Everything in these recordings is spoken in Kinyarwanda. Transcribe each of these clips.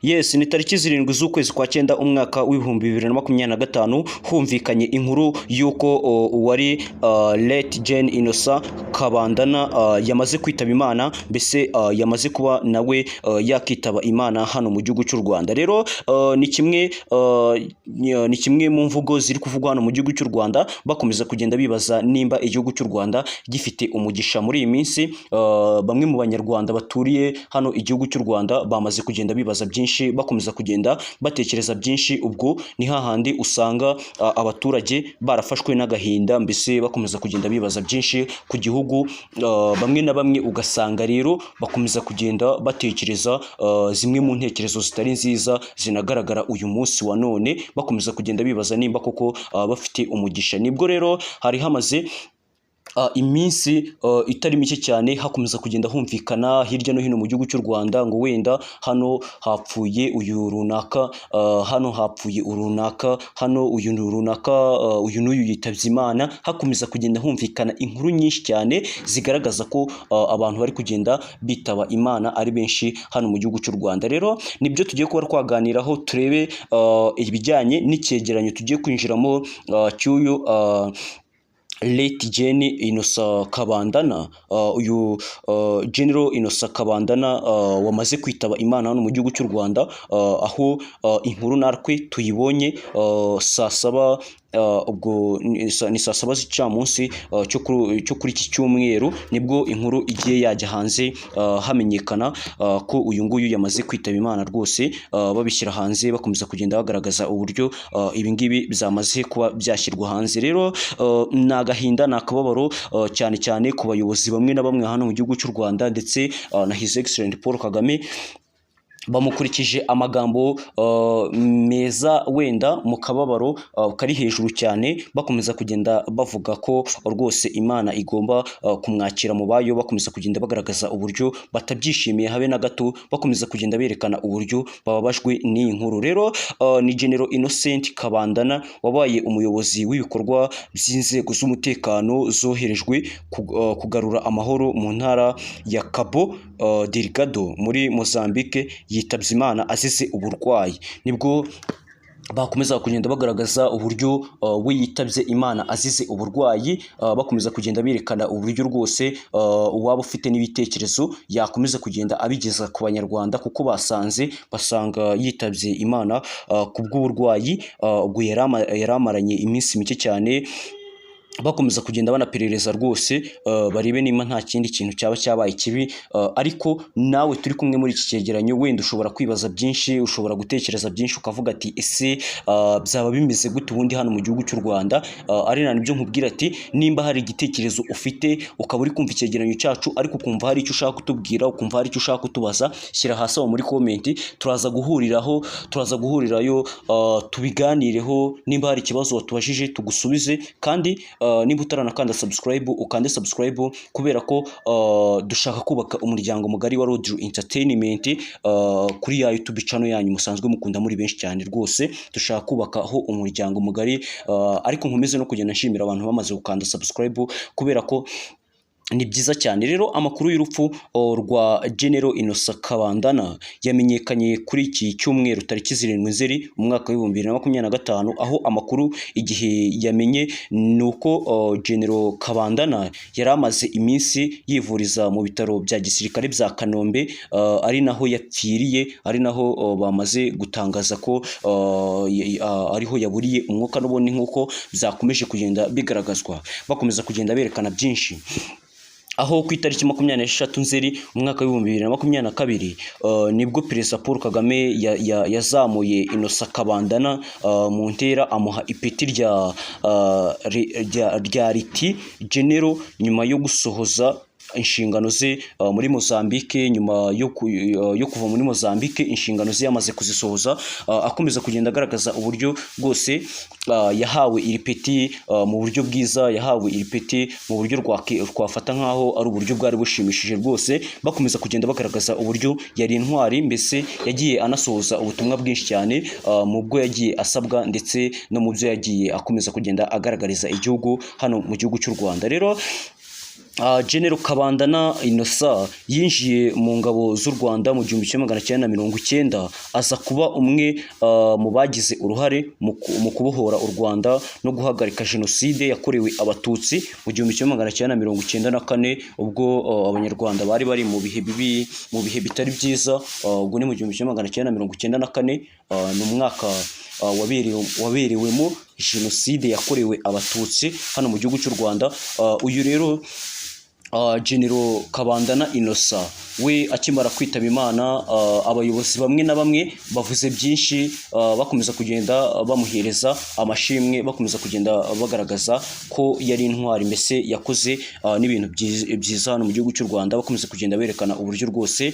Yes, ni tariki 7 z'ukwezi kwa 9 umwaka w'ibihumbi 2025 humvikanye inkuru yuko uwari Late Gen Innocent Kabandana yamaze kwitaba Imana, mbese yamaze kuba nawe yakitaba Imana hano mu gihugu cy'u Rwanda. Rero ni kimwe mu mvugo ziri kuvugwa hano mu gihugu cy'u Rwanda, bakomeza kugenda bibaza nimba igihugu cy'u Rwanda gifite umugisha muri iyi minsi. Bamwe mu banyarwanda baturiye hano igihugu cy'u Rwanda bamaze kugenda bibaza byinshi, bakomeza kugenda batekereza byinshi. Ubwo ni hahandi usanga abaturage barafashwe n'agahinda, mbese bakomeza kugenda bibaza byinshi ku gihugu. Bamwe na bamwe ugasanga rero bakomeza kugenda batekereza zimwe mu ntekerezo zitari nziza zinagaragara uyu munsi wa none, bakomeza kugenda bibaza nimba koko bafite umugisha. Nibwo rero hari hamaze iminsi itari mike cyane hakomeza kugenda humvikana hirya no hino mu gihugu cy'u Rwanda ngo wenda hano hapfuye uyu runaka, hano hapfuye urunaka, hano uyu runaka, uyu n'uyu yitabye Imana. Hakomeza kugenda humvikana inkuru nyinshi cyane zigaragaza ko abantu bari kugenda bitaba Imana ari benshi hano mu gihugu cy'u Rwanda. Rero nibyo tugiye kuba twaganiraho, turebe ibijyanye n'icyegeranyo tugiye kwinjiramo cy'uyu Late Gen Innocent Kabandana, uyu General Innocent Kabandana wamaze kwitaba Imana hano mu gihugu cy'u Rwanda, aho inkuru natwe tuyibonye saa saba, ubwo ni saa saba z'icamunsi cyo kuri iki cyumweru, nibwo inkuru igiye yajya hanze hamenyekana ko uyu nguyu yamaze kwitaba Imana. Rwose babishyira hanze, bakomeza kugenda bagaragaza uburyo ibi ngibi byamaze kuba byashyirwa hanze. Rero ni agahinda, ni akababaro cyane cyane ku bayobozi bamwe na bamwe hano mu gihugu cy'u Rwanda, ndetse na His Excellent Paul Kagame. Bamukurikije amagambo meza wenda mu kababaro kari hejuru cyane, bakomeza kugenda bavuga ko rwose Imana igomba kumwakira mu bayo, bakomeza kugenda bagaragaza uburyo batabyishimiye habe na gato, bakomeza kugenda berekana uburyo bababajwe n'iyi nkuru. Rero ni General Innocent Kabandana wabaye umuyobozi w'ibikorwa by'inzego z'umutekano zoherejwe kugarura amahoro mu ntara ya Cabo Delgado muri Mozambique, yitabye Imana azize uburwayi. Nibwo bakomeza kugenda bagaragaza uburyo we yitabye Imana azize uburwayi, bakomeza kugenda berekana uburyo rwose uwaba ufite n'ibitekerezo yakomeza kugenda abigeza ku banyarwanda, kuko basanga yitabye Imana ku bw'uburwayi ubwo yari amaranye iminsi mike cyane. Bakomeza kugenda banaperereza rwose barebe niba nta kindi kintu cyaba cyabaye kibi. Ariko nawe turi kumwe muri iki cyegeranyo, wenda ushobora kwibaza byinshi, ushobora gutekereza byinshi, ukavuga ati ese byaba bimeze gute ubundi hano mu gihugu cy'u Rwanda? Ari nabyo nkubwira ati nimba hari igitekerezo ufite ukaba uri kumva icyegeranyo cyacu ariko ukumva hari icyo ushaka kutubwira, ukumva hari icyo ushaka kutubaza, shyira hasi aho muri komenti, turaza guhurirayo tubiganireho. Nimba hari ikibazo watubajije tugusubize, kandi niba utaranakanda subscribe ukande subscribe, kubera ko dushaka kubaka umuryango mugari wa Road Entertainment kuri ya YouTube channel yanyu musanzwe mukunda muri benshi cyane. Rwose dushaka kubakaho umuryango mugari, ariko nkomeze no kugenda nshimira abantu bamaze gukanda subscribe, kubera ko ni byiza cyane. Rero amakuru y'urupfu rwa General Innocent Kabandana yamenyekanye kuri iki cyumweru tariki 7 Nzeri umwaka wa 2025, aho amakuru igihe yamenye nuko General Kabandana yari amaze iminsi yivuriza mu bitaro bya gisirikare bya Kanombe, ari naho yapfiriye, ari naho bamaze gutangaza ko ariho yaburiye umwuka, n'ubundi nk'uko byakomeje kugenda bigaragazwa, bakomeza kugenda berekana byinshi. Aho ku itariki 26 Nzeri umwaka wa 2022 nibwo Perezida Paul Kagame yazamuye Innocent Kabandana mu ntera, amuha ipeti rya Liti General nyuma yo gusohoza inshingano ze muri Mozambique. Nyuma yo kuva muri Mozambique, inshingano ze yamaze kuzisohoza, akomeza kugenda agaragaza uburyo rwose yahawe iri peti mu buryo bwiza, yahawe iri peti mu buryo twafata nkaho ari uburyo bwari bushimishije rwose. Bakomeza kugenda bagaragaza uburyo yari intwari, mbese yagiye anasohoza ubutumwa bwinshi cyane mu bwo yagiye asabwa, ndetse no mu byo yagiye akomeza kugenda agaragariza igihugu hano mu gihugu cy'u Rwanda. Rero General Kabandana Innocent yinjiye mu ngabo z'u Rwanda mu 1990 aza kuba umwe mu bagize uruhare mu kubohora u Rwanda no guhagarika jenoside yakorewe abatutsi mu 1994 ubwo abanyarwanda bari mu bihe bibi, mu bihe bitari byiza. Ubwo ni mu 1994 ni umwaka waberewemo jenoside yakorewe abatutsi hano mu gihugu cy'u Rwanda. Uyu rero General Kabandana Innocent we akimara kwitaba Imana, abayobozi bamwe na bamwe bavuze byinshi, bakomeza kugenda bamuhereza amashimwe, bakomeza kugenda bagaragaza ko yari intwari, mbese yakoze n'ibintu byiza hano mu gihugu cy'u Rwanda, bakomeza kugenda berekana uburyo rwose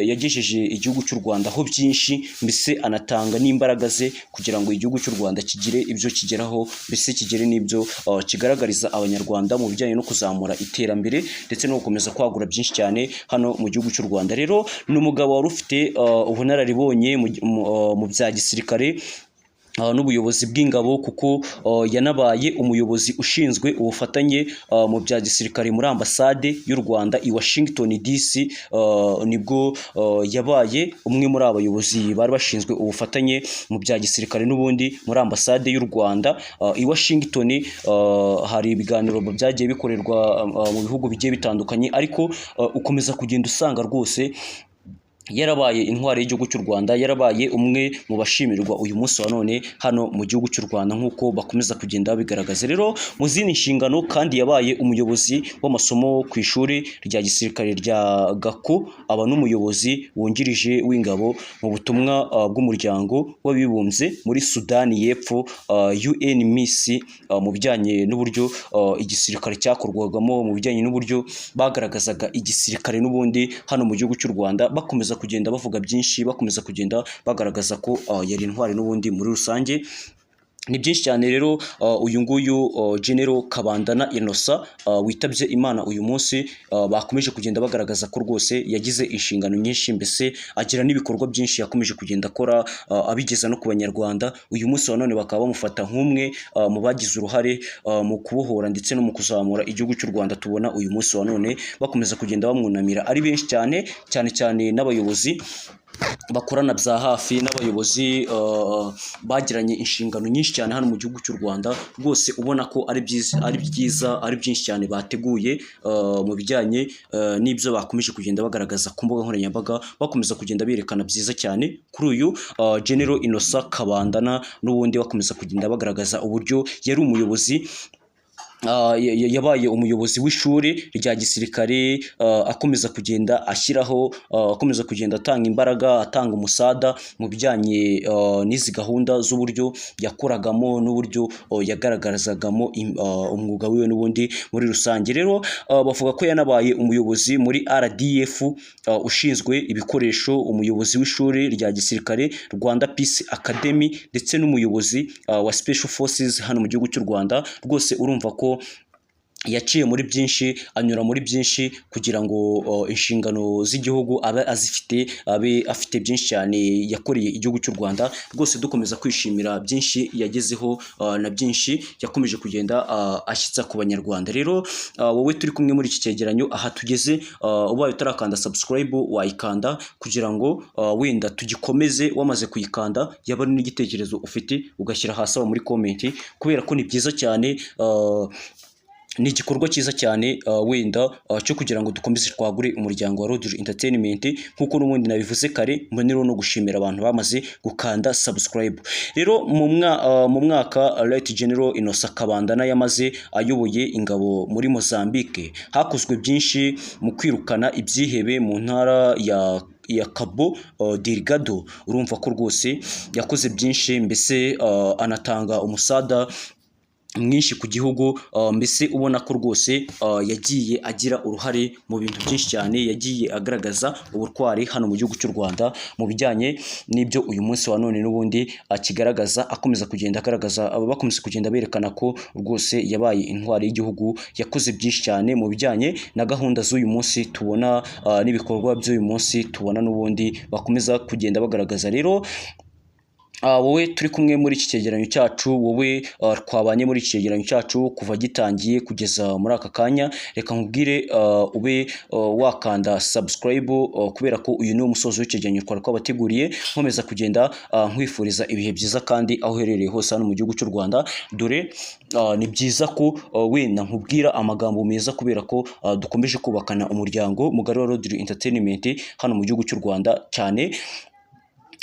yagejeje igihugu cy'u Rwanda ho byinshi, mbese anatanga n'imbaraga ze kugira ngo igihugu cy'u Rwanda kigire ibyo kigeraho, mbese kigere n'ibyo kigaragariza abanyarwanda mu bijyanye no kuzamura iterambere ndetse no gukomeza kwagura byinshi cyane hano mu gihugu cy'u Rwanda. Rero ni umugabo wari ufite ubunararibonye mu bya gisirikare n'ubuyobozi bw'ingabo, kuko yanabaye umuyobozi ushinzwe ubufatanye mu bya gisirikare muri ambasade y'u Rwanda i Washington DC. Nibwo yabaye umwe muri abayobozi bari bashinzwe ubufatanye mu bya gisirikare n'ubundi muri ambasade y'u Rwanda i Washington. Hari ibiganiro byagiye bikorerwa mu bihugu bigiye bitandukanye, ariko ukomeza kugenda usanga rwose yarabaye intwari y'igihugu cy'u Rwanda, yarabaye umwe mu bashimirwa uyu munsi wa none hano mu gihugu cy'u Rwanda nk'uko bakomeza kugenda babigaragaza. Rero mu zindi nshingano kandi yabaye umuyobozi w'amasomo ku ishuri rya gisirikare rya Gako, aba n'umuyobozi wungirije w'ingabo mu butumwa bw'umuryango w'abibumbye muri Sudani y'Epfo UNMISS, mu bijyanye n'uburyo igisirikare cyakorwagamo, mu bijyanye n'uburyo bagaragazaga igisirikare n'ubundi hano mu gihugu cy'u Rwanda, bakomeza kugenda bavuga byinshi, bakomeza kugenda bagaragaza ko yari intwari n'ubundi muri rusange. Ni byinshi cyane rero uyu nguyu General Kabandana Innocent witabye Imana uyu munsi, bakomeje kugenda bagaragaza ko rwose yagize inshingano nyinshi, mbese agira n'ibikorwa byinshi yakomeje kugenda akora abigeza no ku banyarwanda. Uyu munsi wa none bakaba bamufata nk'umwe mu bagize uruhare mu kubohora ndetse no mu kuzamura igihugu cy'u Rwanda. Tubona uyu munsi wa none bakomeza kugenda bamwunamira ari benshi cyane cyane n'abayobozi bakorana bya hafi, n'abayobozi bagiranye inshingano nyinshi cyane hano mu gihugu cy'u Rwanda. Rwose ubona ko ari byiza, ari byinshi cyane bateguye mu bijyanye n'ibyo bakomeje kugenda bagaragaza ku mbuga nkoranyambaga, bakomeza kugenda berekana byiza cyane kuri uyu General Innocent Kabandana n'ubundi, bakomeza kugenda bagaragaza uburyo yari umuyobozi, yabaye umuyobozi w'ishuri rya gisirikare, akomeza kugenda ashyiraho, akomeza kugenda atanga imbaraga, atanga umusada mu bijyanye n'izi gahunda z'uburyo yakoragamo n'uburyo yagaragarizagamo umwuga wiwe n'ubundi muri rusange. Rero bavuga ko yanabaye umuyobozi muri RDF ushinzwe ibikoresho, umuyobozi w'ishuri rya gisirikare Rwanda Peace Academy, ndetse n'umuyobozi wa Special Forces hano mu gihugu cy'u Rwanda. Rwose urumva ko yaciye muri byinshi, anyura muri byinshi kugira ngo inshingano z'igihugu abe azifite, abe afite byinshi cyane yakoreye igihugu cy'u Rwanda. Rwose dukomeza kwishimira byinshi yagezeho na byinshi yakomeje kugenda ashyitsa ku banyarwanda. Rero wowe turi kumwe muri iki cyegeranyo, aha tugeze, ubaye utarakanda subscribe wayikanda kugira ngo wenda tugikomeze. Wamaze kuyikanda, yaba ari n'igitekerezo ufite ugashyira hasi muri comment, kubera ko ni byiza cyane, ni igikorwa cyiza cyane wenda cyo kugira ngo dukomeze twagure umuryango wa Road Entertainment, nk'uko n'ubundi nabivuze kare. Mbonero no gushimira abantu bamaze gukanda subscribe. Rero mu mwaka Lt General Innocent Kabandana yamaze ayoboye ingabo muri Mozambique, hakozwe byinshi mu kwirukana ibyihebe mu ntara ya Cabo Delgado. Urumva ko rwose yakoze byinshi, mbese anatanga umusada mwinshi ku gihugu, mbese ubona ko rwose yagiye agira uruhare mu bintu byinshi cyane, yagiye agaragaza ubutwari hano mu gihugu cy'u Rwanda mu bijyanye n'ibyo uyu munsi wa none n'ubundi akigaragaza, akomeza kugenda agaragaza, bakomeza kugenda berekana ko rwose yabaye intwari y'igihugu, yakoze byinshi cyane mu bijyanye na gahunda z'uyu munsi tubona, n'ibikorwa by'uyu munsi tubona n'ubundi bakomeza kugenda bagaragaza. Rero wowe turi kumwe muri iki cyegeranyo cyacu, wowe twabanye muri iki cyegeranyo cyacu kuva gitangiye kugeza muri aka kanya, reka nkubwire ube wakanda subscribe kubera ko uyu ni umusozo w'icyegeranyo twari twabateguriye, nkomeza kugenda nkwifuriza ibihe byiza kandi aho uherereye hose hano mu gihugu cy'u Rwanda. Dore ni byiza ko wenda nkubwira amagambo meza kubera ko dukomeje kubakana umuryango mugari wa Rodri Entertainment hano mu gihugu cy'u Rwanda. Cyane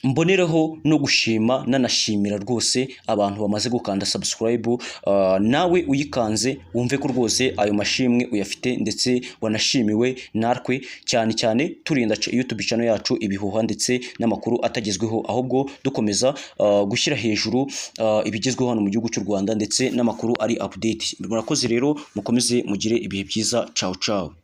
mbonereho no gushima nanashimira rwose abantu bamaze gukanda subscribe, nawe uyikanze wumve ko rwose ayo mashimwe uyafite ndetse wanashimiwe natwe, cyane cyane turinda YouTube channel yacu ibihuha ndetse n'amakuru atagezweho, ahubwo dukomeza gushyira hejuru ibigezweho hano mu gihugu cy'u Rwanda ndetse n'amakuru ari update. Murakoze rero, mukomeze mugire ibihe byiza. Ciao ciao.